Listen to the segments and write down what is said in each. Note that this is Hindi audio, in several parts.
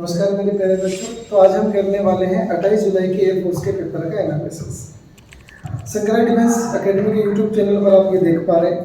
नमस्कार मेरे प्यारे बच्चों। तो आज हम करने वाले हैं 28 जुलाई के एयरफोर्स के पेपर का एनालिसिस। शंकरा डिफेंस एकेडमी के यूट्यूब चैनल पर आप ये देख पा रहे हैं।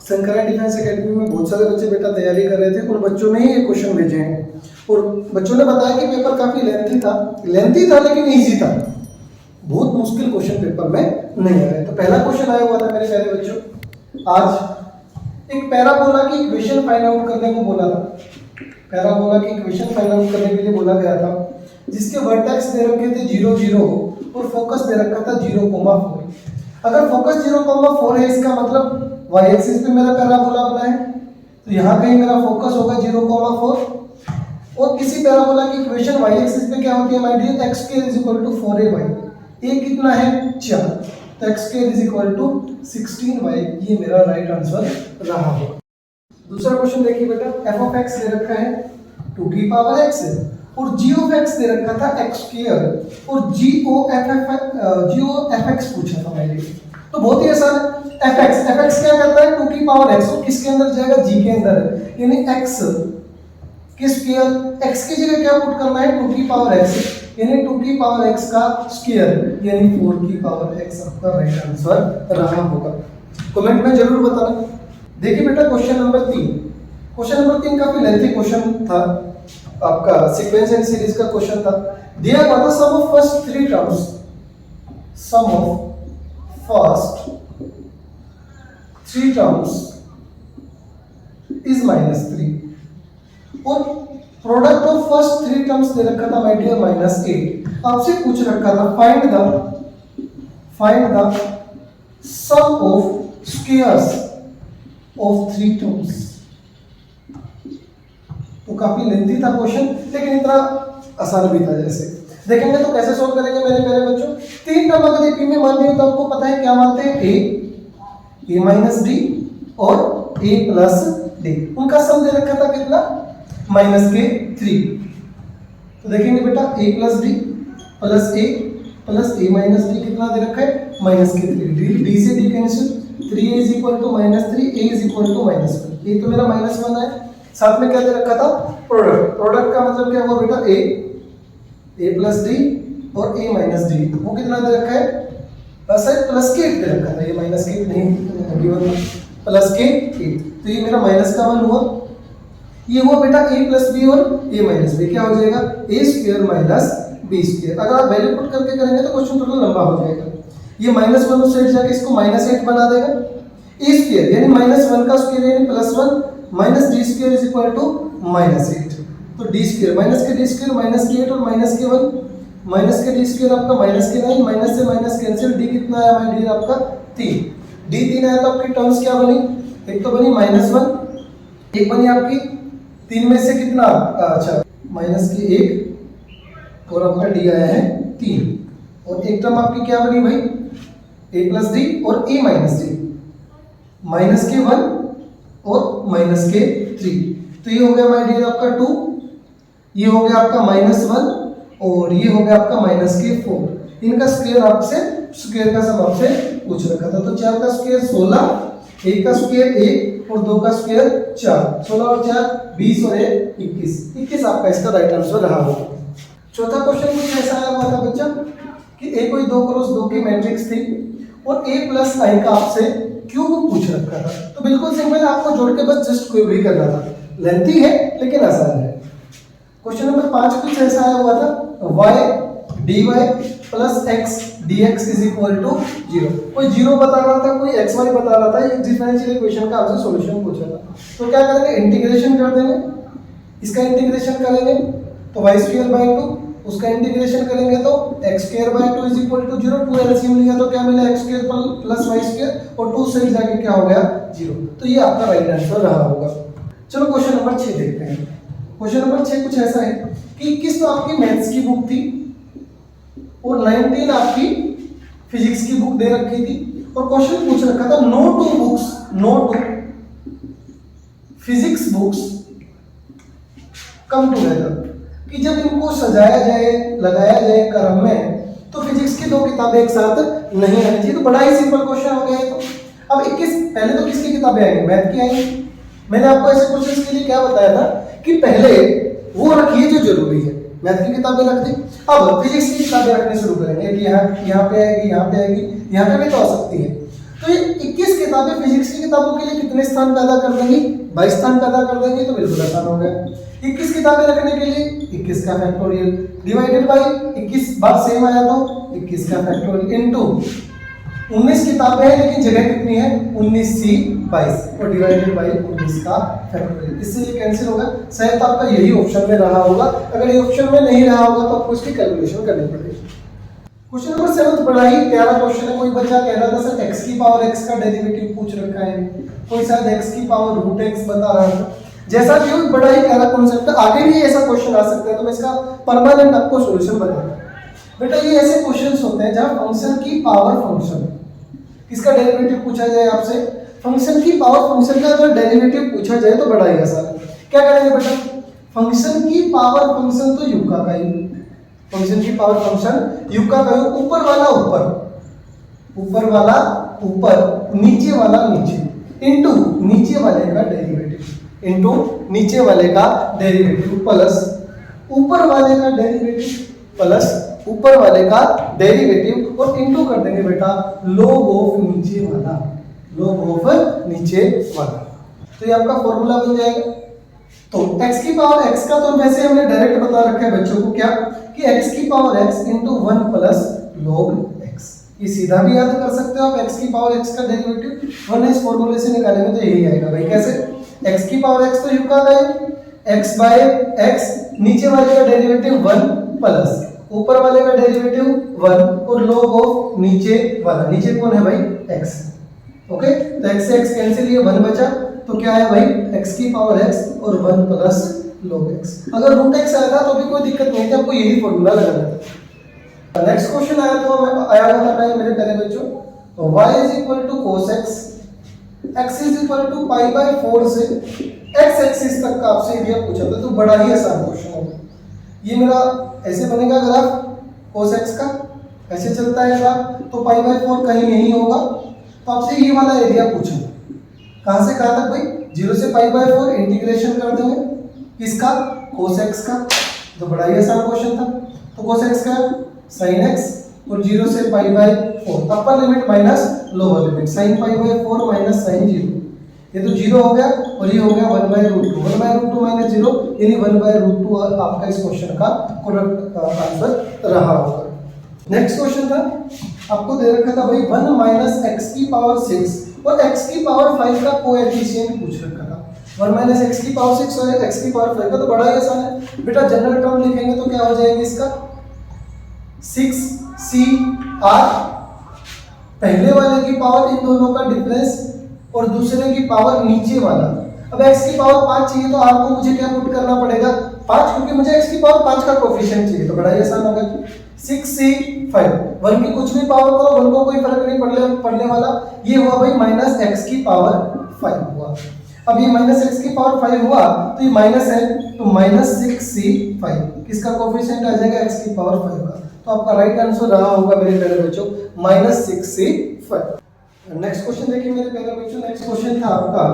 शंकरा डिफेंस एकेडमी में बहुत सारे बच्चे बेटा तैयारी कर रहे थे। उन बच्चों ने ही ये क्वेश्चन भेजे हैं और बच्चों ने बताया कि पेपर काफ़ी लेंथी था लेकिन ईजी था। बहुत मुश्किल क्वेश्चन पेपर में नहीं आ रहे। तो पहला क्वेश्चन आया हुआ था मेरे प्यारे बच्चों, आज एक पैराबोला की इक्वेशन फाइंड आउट करने को बोला था। पैराबोला की इक्वेशन फाइंड आउट करने के लिए बोला गया था, जिसके वर्टेक्स दे रखे थे 0, 0 और फोकस दे रखा था 0,4। अगर फोकस 0,4 है, इसका मतलब y एक्सिस पे मेरा पैराबोला बना है, तो यहाँ कहीं मेरा फोकस होगा 0,4। और किसी पैराबोला की इक्वेशन y एक्सिस पे क्या होती है my dear, x square is equal to 4ay। a कितना है 4, तो x square is equal to 16y। ये मेरा राइट आंसर रहा होगा। दूसरा क्वेश्चन देखिए बेटा, f ऑफ x दे रखा है 2 की पावर x है और g ऑफ x दे रखा था x स्क्वायर और g o f x पूछा था मैंने। तो बहुत ही आसान है। f x क्या करता है 2 की पावर x, तो किसके अंदर जाएगा, g के अंदर है, यानी x के स्क्वायर। x की जगह क्या पुट करना है 2 की पावर x, यानी 2 की पावर x का स्क्वायर यानी 4 की पावर x आपका राइट आंसर रहा होगा। कमेंट में जरूर बताना। देखिए बेटा क्वेश्चन नंबर 3। क्वेश्चन नंबर 3 काफी लेंथी क्वेश्चन था, आपका सीक्वेंस एंड सीरीज का क्वेश्चन था। दिया हुआ था sum of first 3 terms, sum of first 3 terms is -3 और प्रोडक्ट ऑफ फर्स्ट 3 टर्म्स दे रखा था माय डियर -8। आपसे पूछ रखा था find the sum of squares of 3 terms. तो काफी लेंथी था क्वेश्चन, लेकिन इतना आसान भी था। जैसे देखेंगे तो कैसे सॉल्व करेंगे मेरे प्यारे बच्चों। 3 टर्म अगर एक में मान लिया तो आपको पता है क्या मानते हैं, a माइनस डी और a प्लस डी। उनका सम दे रखा था कितना, -3। तो देखेंगे बेटा a plus D plus a minus D कितना दे रखा है, -3। डी से D cancel, 3a is equal to -3, a is equal to -1। ये तो मेरा -1 है। साथ में क्या दे रखा था, प्रोडक्ट का मतलब क्या हुआ बेटा, a प्लस डी और a माइनस डी। वो कितना दे रखा है, प्लस के 8 दे रखा था, ये माइनस के 8 नहीं गिवन, प्लस के 8। तो ये मेरा माइनस का 1 हुआ। ये हुआ बेटा a प्लस बी और a माइनस बी, क्या हो जाएगा a square minus b square. अगर आप वैल्यू पुट करके करेंगे तो क्वेश्चन थोड़ा लंबा हो जाएगा। ये -1 उस साइड जाके इसको -8 बना देगा। a स्क्वायर यानी -1 का स्क्वायर यानी +1 minus d square is equal to -8। तो d स्क्वायर माइनस के d स्क्वायर -8 और -1 माइनस के d स्क्वायर आपका -9, माइनस से माइनस कैंसिल, d कितना आया माय डियर आपका 3। d 3 आया तो आपकी टर्म्स क्या बनी, एक तो बनी -1, एक बनी आपकी 3 में से कितना, अच्छा माइनस की 1 और आपका d आया है 3 और एक टर्म आपकी क्या बनी भाई, a प्लस डी और a माइनस डी, माइनस के 1 और माइनस के 3। तो ये हो गया माय डियर आपका 2, ये हो गया आपका -1 और ये हो गया आपका -4। इनका स्क्वायर आपसे, स्क्वायर का सम आपसे पूछ रखा था। तो 4 का स्क्वायर 16, 1 का स्क्वायर 1 और 2 का स्क्वायर 4, 16 और 4 20 और 1 21 आपका इसका राइट आंसर रहा होगा। चौथा क्वेश्चन कुछ ऐसा आया हुआ था बच्चा कि a कोई 2x2 की मैट्रिक्स थी और a प्लस i का आपसे क्यूब पूछ रखा था। तो बिल्कुल सिंपल, आपको जोड़ के बस जस्ट क्यूब ही करना था। लेंथी है लेकिन आसान है। क्वेश्चन नंबर 5 कुछ ऐसा आया हुआ था, y dy plus x dx is equal to 0। कोई 0 बता रहा था, कोई xy बता रहा था। एक डिफरेंशियल इक्वेशन का आपसे सॉल्यूशन पूछा था। तो क्या करेंगे, इंटीग्रेशन कर देंगे, इसका इंटीग्रेशन करेंगे तो y²/2, उसका इंटीग्रेशन करेंगे तो x²/2 is equal to 0। 2 LCM लिया तो क्या मिला, x² प्लस y² और 2 से जाके क्या हो गया 0। तो ये आपका राइट आंसर रहा होगा। चलो क्वेश्चन नंबर 6 देखते हैं। क्वेश्चन नंबर 6 कुछ ऐसा है कि 21 तो आपकी मैथ्स की बुक थी और 19 आपकी फिजिक्स की बुक दे रखी थी और क्वेश्चन पूछ रखा था no two physics books come together, कि जब इनको सजाया जाए, लगाया जाए क्रम में, तो फिजिक्स की 2 किताबें एक साथ नहीं आनी चाहिए। तो बड़ा ही सिंपल क्वेश्चन हो गया है। तो अब 21 पहले तो किसकी किताबें आएंगी, मैथ की आएंगी। मैंने आपको ऐसे क्वेश्चंस के लिए क्या बताया था कि पहले वो रखिए जो जरूरी है। मैथ की किताबें रख दी, अब फिजिक्स की किताबें रखनी शुरू करेंगे कि यहाँ पे आएगी, यहाँ पे आएगी, यहाँ पे भी तो आ सकती है। तो ये 21 किताबें फिजिक्स की किताबों के लिए कितने स्थान पैदा कर देंगी? 22 स्थान पैदा कर देंगी, तो बिल्कुल आसान हो गया। 21 किताबें रखने के लिए 21 का factorial divided by 21 bar same आया तो 21 का फैक्टोरियल इनटू 19 किताबें हैं लेकिन जगह कितनी है? 19c 22 और डिवाइडेड बाई 19 का फैक्टोरियल। इससे ये कैंसिल होगा। शायद आपका यही ऑप्शन में रहा होगा, अगर ये ऑप्शन में नहीं रहा होगा तो आपको इसकी कैलकुलेशन करनी पड़ेगी। क्वेश्चन नंबर 7 बड़ा ही प्यारा क्वेश्चन है। कोई बच्चा कह रहा था सर x की पावर x का डेरिवेटिव पूछ रखा है, कोई शायद x की पावर रूट x बता रहा था। जैसा भी हो, बड़ा ही प्यारा कॉन्सेप्ट है, आगे भी ऐसा क्वेश्चन आ सकता है, तो मैं इसका परमानेंट आपको सॉल्यूशन बताऊंगा। बेटा ये ऐसे क्वेश्चंस होते हैं जहां फंक्शन की पावर फंक्शन इसका डेरिवेटिव पूछा जाए आपसे, फंक्शन की पावर फंक्शन का अगर डेरिवेटिव पूछा जाए तो बड़ा ही आसान है। क्या करेंगे बेटा? फंक्शन की पावर फंक्शन तो u का यू, फंक्शन की पावर फंक्शन u का यू, ऊपर वाला ऊपर, ऊपर वाला ऊपर, नीचे वाला नीचे, इनटू नीचे वाले का डेरिवेटिव, इनटू नीचे वाले का डेरिवेटिव प्लस ऊपर वाले का डेरिवेटिव प्लस ऊपर वाले का डेरिवेटिव और इनटू कर देंगे बेटा log ऑफ नीचे वाला, log ऑफ नीचे वाला। तो ये आपका फॉर्मूला बन जाएगा। तो x की पावर x का तो वैसे हमने डायरेक्ट बता रखा है बच्चों को क्या कि x की power x into 1 plus log x। ये सीधा भी याद कर सकते हो आप, x की पावर x का डेरिवेटिव 1 इस फॉर्मूले से निकालेंगे तो यही आएगा भाई। कैसे? x की पावर x तो u का है, x बाय x, नीचे वाले का डेरिवेटिव 1 प्लस ऊपर वाले का डेरिवेटिव 1 और log ऑफ नीचे वाला, नीचे कौन है भाई? x। ओके, तो x से x कैंसिल, ये 1 बचा, तो क्या है भाई? x की पावर x और 1 प्लस log x। अगर रूट x आया था तो भी कोई दिक्कत नहीं थी, आपको यही फॉर्मूला लगाना था। नेक्स्ट क्वेश्चन आया तो आया हुआ था मेरे प्यारे बच्चों, y is equal to cos x, x is equal to pi by 4 से x एक्सिस तक का आपसे एरिया पूछा था। तो बड़ा ही आसान क्वेश्चन होगा ये। मेरा ऐसे बनेगा ग्राफ cos x का, ऐसे चलता है ग्राफ, तो पाई बाय 4 कहीं नहीं होगा, तो आपसे ये वाला एरिया पूछा। कहां से कहां तक भाई? 0 से पाई बाय 4 इंटीग्रेशन कर देंगे इसका cos x का, तो बड़ा ही आसान क्वेश्चन था। तो cos x का sin x और 0 से पाई by 4, upper limit minus lower limit, sin pi by 4 minus sin 0, ये तो 0 हो गया और ये हो गया 1 बाय रूट 2, 1 बाय रूट 2 माइनस 0 यानी 1 बाय रूट 2 आपका इस क्वेश्चन का करेक्ट आंसर रहा होगा। नेक्स्ट क्वेश्चन था, आपको दे रखा था भाई 1 माइनस x की पावर 6 और x की पावर 5 का कोएफिशिएंट पूछ रखा था। 1 माइनस x की पावर 6 और x की पावर 5 का तो बड़ा ही आसान है बेटा। जनरल टर्म लिखेंगे तो क्या हो जाएगा इसका? 6c(r), पहले वाले की पावर इन दोनों का डिफरेंस और दूसरे की पावर नीचे वाला। अब x की पावर 5 चाहिए तो r को मुझे क्या पुट करना पड़ेगा? 5, क्योंकि मुझे x की पावर 5 का कोएफिशिएंट चाहिए, तो बड़ा ही आसान होगा। 6c(5), 1 की कुछ भी पावर करो, 1 को कोई फर्क नहीं पड़ने वाला। ये हुआ भाई माइनस x की पावर 5 हुआ। अब ये माइनस x की पावर 5 हुआ तो ये माइनस है, तो माइनस 6c(5), किसका कोएफिशिएंट आ जाएगा? x की पावर 5 का। तो आपका राइट आंसर रहा होगा मेरे प्यारे बच्चों माइनस 6c(5). नेक्स्ट क्वेश्चन देखिए मेरे प्यारे बच्चों। नेक्स्ट क्वेश्चन था आपका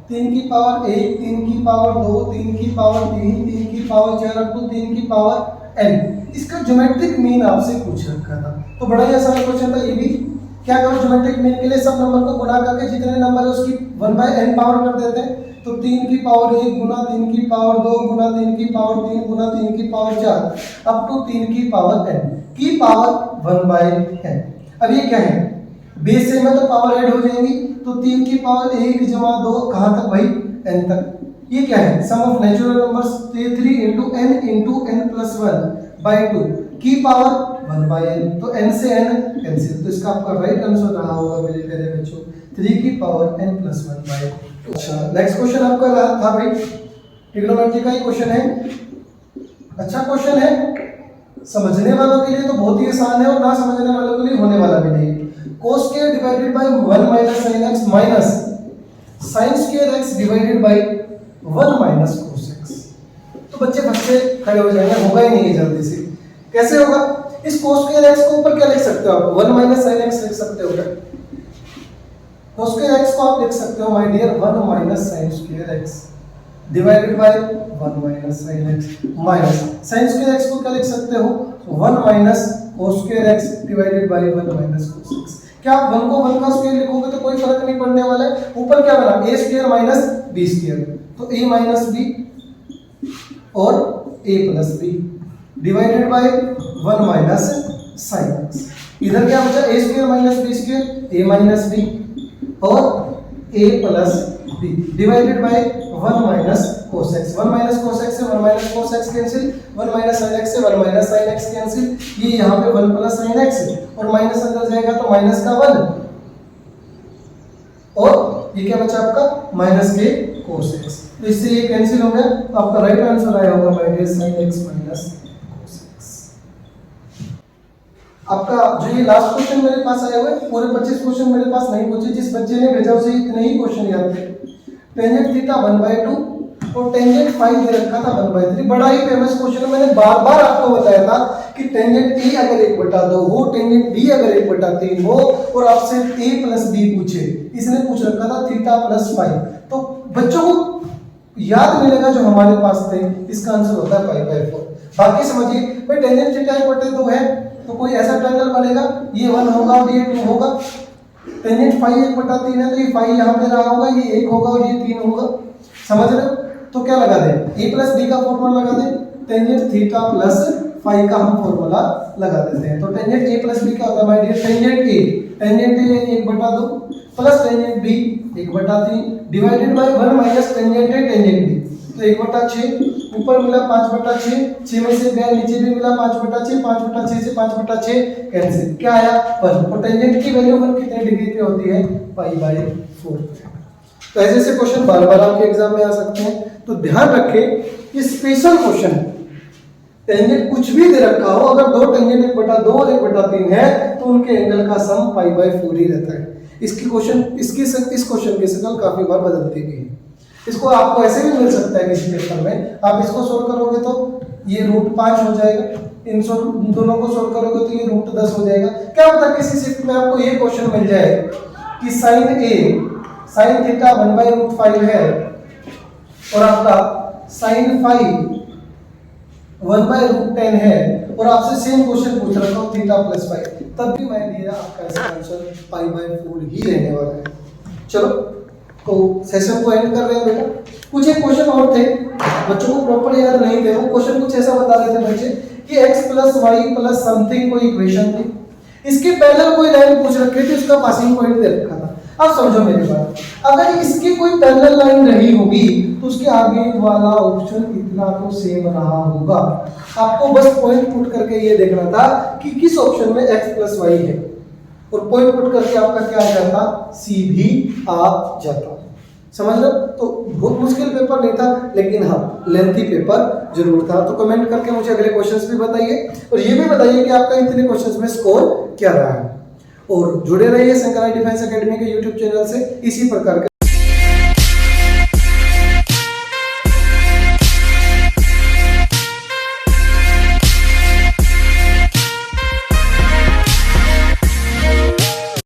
3 की पावर 1, 3 की पावर 2, 3 की पावर 3, 3 की पावर 4 अप टू 3 की पावर n। इसका ज्योमेट्रिक मीन आपसे पूछ रखा था, तो बड़ा ही आसान क्वेश्चन था ये भी। क्या करो ज्योमेट्रिक मीन के लिए? सब नंबर को गुणा करके जितने नंबर है उसकी 1/n पावर कर देते हैं। तो 3 की पावर 1 गुना 3 की पावर 2 गुना 3 की पावर 3 गुना 3 की पावर 4 अप टू 3 की पावर n की पावर 1/n। अब ये क्या है? बेस से में तो पावर ऐड हो जाएंगी, तो 3 की पावर 1 जमा 2 कहां तक भाई? n तक। ये क्या है? Sum of natural numbers 3 into n plus 1 by 2 की पावर 1/n। तो n से n कैंसिल, तो इसका आपका राइट आंसर रहा होगा मेरे प्यारे बच्चों 3 की पावर n plus 1/2। अच्छा, नेक्स्ट क्वेश्चन आपका रहा था भाई ट्रिग्नोमेट्री का ही क्वेश्चन है। अच्छा क्वेश्चन है, समझने वालों के लिए तो बहुत ही आसान है और ना समझने वालों के लिए होने वाला भी नहीं। cos square divided by 1 minus sin x minus sin square x divided by 1 minus cos x। तो बच्चे फट से खड़े हो जाएंगे, होगा ही नहीं जल्दी से। कैसे होगा? इस cos स्क्वायर x को ऊपर क्या लिख सकते हो आप? 1 माइनस sin x लिख सकते हो क्या? cos स्क्वायर x को आप लिख सकते हो my dear 1 minus sin square x divided by 1 minus sine x minus sine square x को क्या लिख सकते हो 1 minus cos square x divided by 1 minus cos x. क्या आप 1 को 1 का स्क्वायर लिखोगे तो कोई फर्क नहीं पड़ने वाला है, ऊपर क्या बना a square minus b square, तो a माइनस b और a plus b divided by 1 minus sine x. इधर क्या बचा a square minus b square a minus b और a plus b divided by 1 minus cos x। 1 minus cos x से 1 minus cos x cancel, 1 minus sin x से 1 माइनस sin x कैंसिल, ये यहाँ पे 1 प्लस sin x और माइनस अंदर जाएगा तो माइनस का 1 और ये क्या बचा आपका माइनस के cos x, तो इससे ये कैंसिल हो गया, तो आपका राइट आंसर आया होगा minus sin x minus cos x। आपका जो ये लास्ट क्वेश्चन मेरे पास आया हुआ है, पूरे 25 क्वेश्चन मेरे पास नहीं पूछे, जिस बच्चे ने भेजा उसे इतने ही क्वेश्चन याद थे। टेंजेंट थीटा 1/2 और टेंजेंट फाई दे रखा था 1/3। बड़ा ही फेमस क्वेश्चन है, मैंने बार बार आपको बताया था कि टेंजेंट ए अगर 1/2 हो, टेंजेंट बी अगर 1/3 हो और आपसे a प्लस बी पूछे, इसने पूछ रखा था थीटा प्लस फाई, तो बच्चों को याद मिलेगा जो हमारे पास थे, इसका आंसर होता है π/4। बाकी समझिए भाई टेंजेंट थीटा 1/2 है तो कोई ऐसा ट्रायंगल बनेगा, ये 1 होगा और ये 2 होगा। टेंजेंट फाई 1/3 है तो ये फाई यहाँ पे रहा होगा, ये 1 होगा और ये 3 होगा, समझ रहे हो? तो क्या लगा दें, a प्लस बी का फॉर्मूला लगा दें, टेंजेंट थीटा प्लस फाई का हम फॉर्मूला लगा देते हैं। तो टेंजेंट a प्लस बी क्या होता है माय डियर, टेंजेंट a यानी 1/2 plus tangent b 1/3 divided by 1 minus tangent a tangent b, तो 1/6 ऊपर मिला 5/6, 6 में से गया नीचे भी मिला 5/6, 5/6 से 5/6 कैंसिल, क्या आया 1 और टेंजेंट की वैल्यू 1 कितने डिग्री पे होती है π/4। तो ऐसे ऐसे क्वेश्चन बार बार आपके एग्जाम में आ सकते हैं, तो ध्यान रखें ये स्पेशल क्वेश्चन, टेंजेंट कुछ भी दे रखा हो, अगर दो टेंजेंट 1/2 और 1/3 है तो उनके एंगल का सम π/4 ही रहता है। इस क्वेश्चन की शक्ल काफी बार बदलती भी है, इसको आपको ऐसे भी मिल सकता है किसी पेपर में, आप इसको सोल्व करोगे तो ये √5 हो जाएगा, इन दोनों को सोल्व करोगे तो ये √10 हो जाएगा। क्या पता किसी शिफ्ट में आपको ये क्वेश्चन मिल जाए कि sin थीटा 1/√5 है और आपका sin फाई 1/√10 है और आपसे सेम क्वेश्चन पूछ रखा हो थीटा प्लस फाई, तब भी मैं दिया आपका इसका आंसर π/4 ही रहने वाला है। चलो तो सेशन को एंड कर रहे हैं बेटा। कुछ एक क्वेश्चन और थे, बच्चों को प्रॉपर याद नहीं थे, वो क्वेश्चन कुछ ऐसा बता रहे थे बच्चे कि x plus y plus something कोई इक्वेशन थी, इसके पैरेलल कोई लाइन पूछ रखी थी, उसका पासिंग पॉइंट दे रखा था। अब समझो मेरी बात, अगर इसकी कोई पैरेलल लाइन रही होगी तो उसके आगे वाला ऑप्शन इतना तो सेम रहा होगा, आपको बस पॉइंट पुट करके ये देखना था कि किस ऑप्शन में x प्लस वाई है और पॉइंट पुट करके आपका क्या आ जाता, C भी आ जाता। समझ लो, तो बहुत मुश्किल पेपर नहीं था, लेकिन हाँ लेंथी पेपर जरूर था। तो कमेंट करके मुझे अगले क्वेश्चंस भी बताइए और ये भी बताइए कि आपका इतने क्वेश्चंस में स्कोर क्या रहा है, और जुड़े रहिए शंकरा डिफेंस एकेडमी के यूट्यूब चैनल से इसी प्रकार के